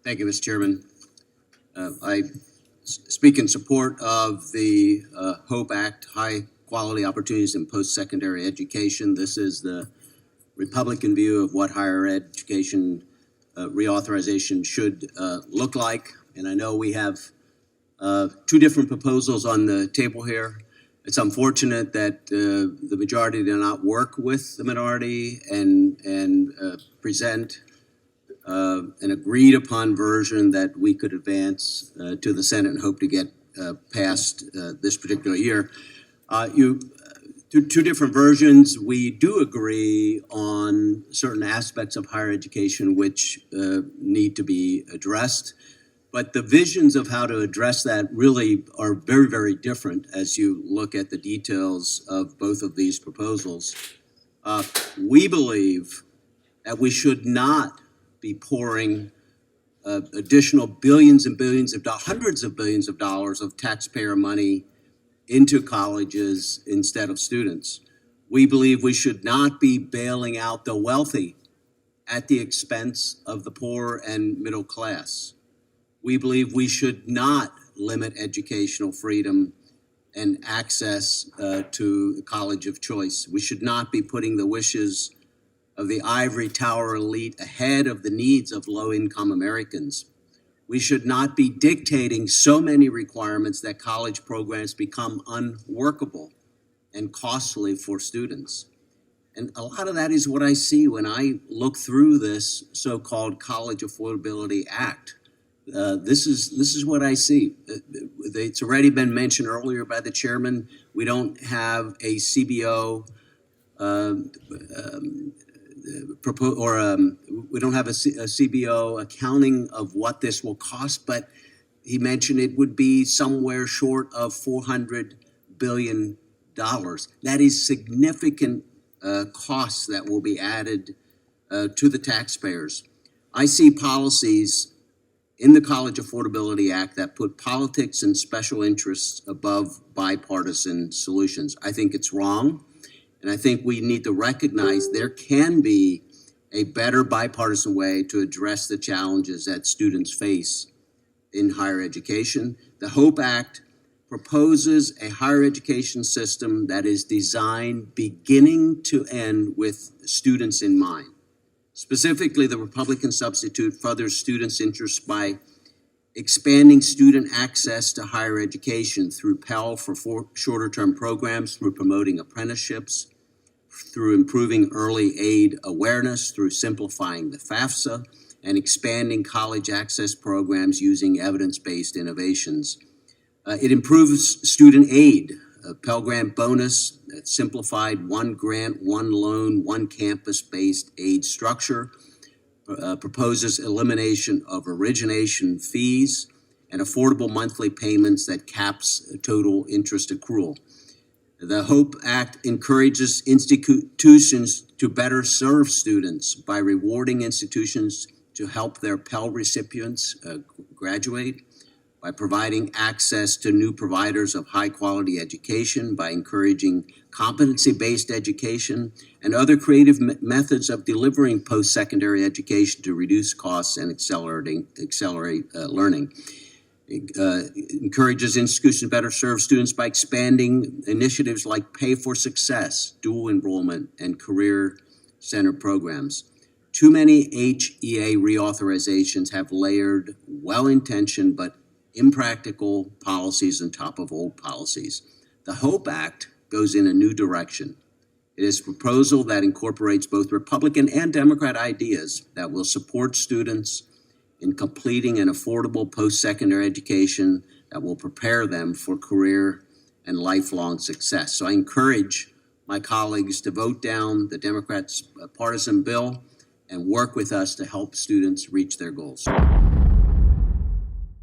Thank you, Mr. Chairman. I speak in support of the HOPE Act, High Quality Opportunities in Post-Secondary Education. This is the Republican view of what higher education reauthorization should look like. And I know we have two different proposals on the table here. It's unfortunate that the majority did not work with the minority and present an agreed upon version that we could advance to the Senate and hope to get passed this particular year. Two different versions. We do agree on certain aspects of higher education which need to be addressed, but the visions of how to address that really are very, very different as you look at the details of both of these proposals. We believe that we should not be pouring additional billions and billions of dollars, hundreds of billions of dollars of taxpayer money into colleges instead of students. We believe we should not be bailing out the wealthy at the expense of the poor and middle class. We believe we should not limit educational freedom and access to the college of choice. We should not be putting the wishes of the Ivory Tower elite ahead of the needs of low-income Americans. We should not be dictating so many requirements that college programs become unworkable and costly for students. And a lot of that is what I see when I look through this so-called College Affordability Act. This is what I see. It's already been mentioned earlier by the chairman. We don't have a CBO we don't have a CBO accounting of what this will cost, but he mentioned it would be somewhere short of $400 billion. That is significant costs that will be added to the taxpayers. I see policies in the College Affordability Act that put politics and special interests above bipartisan solutions. I think it's wrong. And I think we need to recognize there can be a better bipartisan way to address the challenges that students face in higher education. The HOPE Act proposes a higher education system that is designed beginning to end with students in mind. Specifically, the Republican substitute furthers students' interests by expanding student access to higher education through Pell for shorter-term programs, through promoting apprenticeships, through improving early aid awareness, through simplifying the FAFSA, and expanding college access programs using evidence-based innovations. It improves student aid, a Pell Grant bonus, simplified one grant, one loan, one campus-based aid structure, proposes elimination of origination fees and affordable monthly payments that caps total interest accrual. The HOPE Act encourages institutions to better serve students by rewarding institutions to help their Pell recipients graduate, by providing access to new providers of high-quality education, by encouraging competency-based education, and other creative methods of delivering post-secondary education to reduce costs and accelerate learning. It encourages institutions to better serve students by expanding initiatives like Pay for Success, dual enrollment, and career-centered programs. Too many HEA reauthorizations have layered well-intentioned but impractical policies on top of old policies. The HOPE Act goes in a new direction. It is a proposal that incorporates both Republican and Democrat ideas that will support students in completing an affordable post-secondary education that will prepare them for career and lifelong success. So I encourage my colleagues to vote down the Democrats' partisan bill and work with us to help students reach their goals.